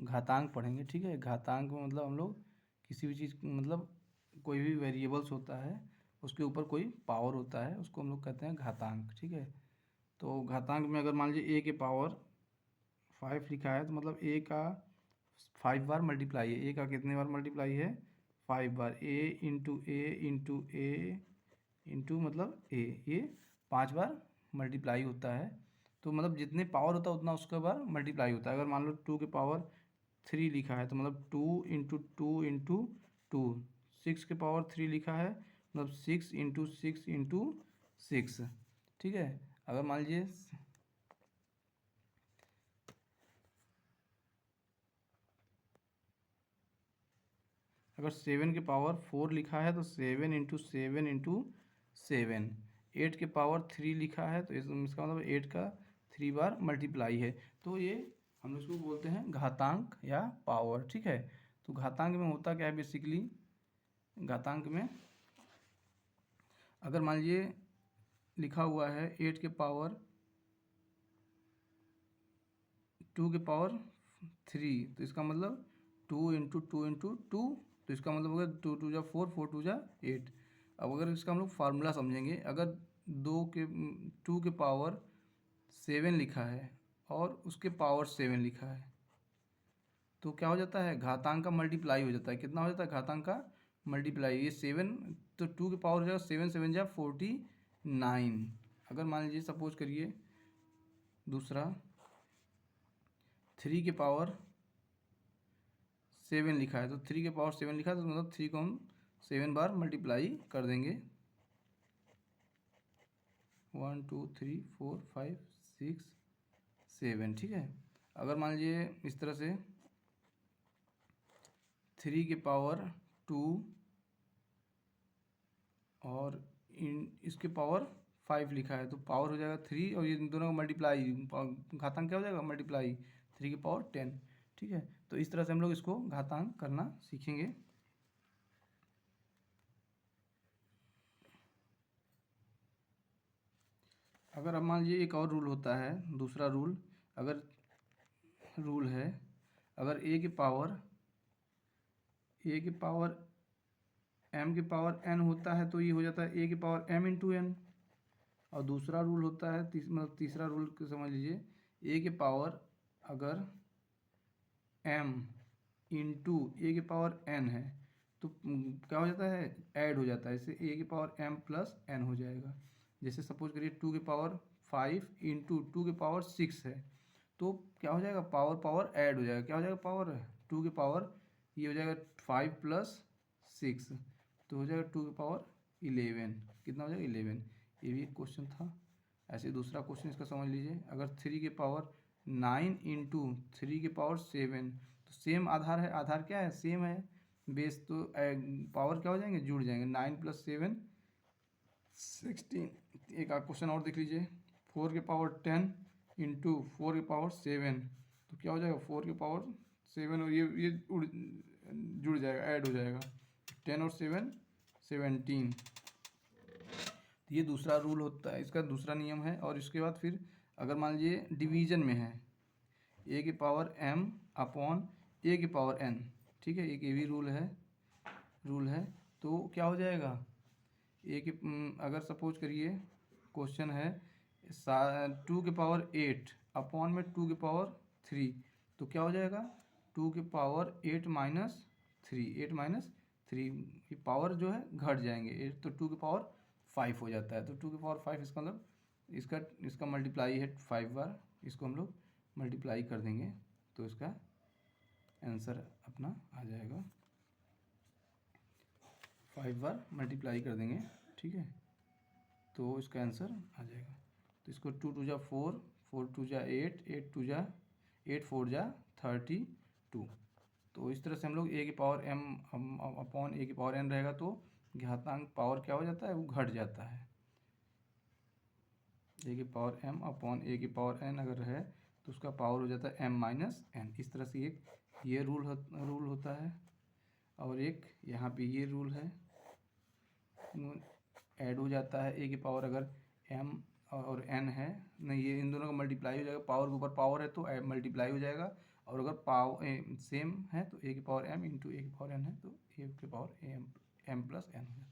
घातांक पढ़ेंगे, ठीक है। घातांक में मतलब हम लोग किसी भी चीज़ मतलब कोई भी वेरिएबल्स होता है उसके ऊपर कोई पावर होता है, उसको हम लोग कहते हैं घातांक, ठीक है। तो घातांक में अगर मान लीजिए a के पावर 5 लिखा है तो मतलब a का 5 बार मल्टीप्लाई है। a का कितने बार मल्टीप्लाई है? 5 बार। a इंटू मतलब a, ये 5 बार मल्टीप्लाई होता है। तो मतलब जितने पावर होता है उतना उसका बार मल्टीप्लाई होता है। अगर मान लो 2 के पावर 3 लिखा है तो मतलब 2 × 6 के पावर 3 लिखा है मतलब 6 × 6 × 6, ठीक है। अगर मान लीजिए अगर 7 के पावर 4 लिखा है तो 7 × 7 × 7। 8 के पावर 3 लिखा है तो इसका मतलब 8 का 3 बार मल्टीप्लाई है। तो ये हम लोग इसको बोलते हैं घातांक या पावर, ठीक है। तो घातांक में होता क्या है बेसिकली, घातांक में अगर मान लीजिए लिखा हुआ है 8 के पावर 2 के पावर 3 तो इसका मतलब 2 × 2 × 2, तो इसका मतलब होगा 2 × 2 = 4, 4 × 2 = 8। अब अगर इसका हम लोग फार्मूला समझेंगे, अगर 2 के पावर 7 लिखा है और उसके पावर 7 लिखा है तो क्या हो जाता है, घातांक का मल्टीप्लाई हो जाता है। कितना हो जाता है? घातांक का मल्टीप्लाई। ये 7 तो 2 के पावर हो जाएगा 7 7 = 49। अगर मान लीजिए सपोज करिए दूसरा 3 के पावर 7 लिखा है तो 3 के पावर 7 लिखा है तो मतलब 3 को हम 7 बार मल्टीप्लाई कर देंगे। 1 2 3 4 5 6 7, ठीक है। अगर मान लीजिए इस तरह से 3 के पावर 2 और इसके पावर 5 लिखा है तो पावर हो जाएगा 3 और ये दोनों का मल्टीप्लाई, घातांक क्या हो जाएगा? मल्टीप्लाई 3 की पावर 10, ठीक है। तो इस तरह से हम लोग इसको घातांक करना सीखेंगे। अगर अब मान लीजिए एक और रूल होता है, दूसरा रूल, अगर रूल है अगर a के पावर m के पावर n होता है तो ये हो जाता है a के पावर m × n। और दूसरा रूल होता है मतलब तीसरा रूल को समझ लीजिए, a के पावर अगर m × a के पावर n है तो क्या हो जाता है? ऐड हो जाता है, इससे a के पावर m + n हो जाएगा। जैसे सपोज करिए 2 के पावर 5 × 2 के पावर 6 है तो क्या हो जाएगा? पावर ऐड हो जाएगा। क्या हो जाएगा? पावर 2 के पावर ये हो जाएगा 5 + 6 तो हो जाएगा 2 के पावर 11। कितना हो जाएगा? 11। ये भी एक क्वेश्चन था। ऐसे दूसरा क्वेश्चन इसका समझ लीजिए, अगर 3 के पावर 9 × 3 के पावर 7 तो सेम आधार है, आधार क्या है? सेम है बेस, तो पावर क्या हो जाएंगे? जुड़ जाएंगे। 9 + 7 16। एक क्वेश्चन और देख लीजिए, 4 के पावर 10 × 4 के पावर 7 तो क्या हो जाएगा? 4 के पावर 7 और ये जुड़ जाएगा, ऐड हो जाएगा। 10 और 7 17। तो ये दूसरा रूल होता है, इसका दूसरा नियम है। और इसके बाद फिर अगर मान लीजिए डिवीजन में है a के पावर m / a के पावर n, ठीक है, एक ये भी रूल है। तो क्या हो जाएगा? अगर सपोज करिए क्वेश्चन है 2 के पावर 8 अपॉन में 2 के पावर 3 तो क्या हो जाएगा? 2 के पावर 8 - 3 ये पावर जो है घट जाएंगे, 8 तो 2 के पावर 5 हो जाता है। तो 2 के पावर 5 इसका मतलब इसका मल्टीप्लाई है 5 बार, इसको हम लोग मल्टीप्लाई कर देंगे तो इसका आंसर अपना आ जाएगा। 5 बार मल्टीप्लाई कर देंगे, ठीक है, तो इसका आंसर आ जाएगा। तो इसको 2 × 2 = 4, 4 × 2 = 8, 8 × 4 = 32। तो इस तरह से हम लोग a के पावर m अपॉन a के पावर n रहेगा तो घातांक पावर क्या हो जाता है? वो घट जाता है। a के पावर m अपॉन a के पावर n अगर है तो उसका पावर हो जाता है m - n। इस तरह से एक ये रूल होता है और एक यहाँ पे ये रूल है, ऐड हो जाता है। a के पावर अगर m और n है, नहीं ये इन दोनों का मल्टीप्लाई हो जाएगा, पावर के ऊपर पावर है तो मल्टीप्लाई हो जाएगा और अगर पावर सेम है तो ए की पावर m इंटू ए की पावर n है तो ए की पावर एम प्लस एन हो जाता है।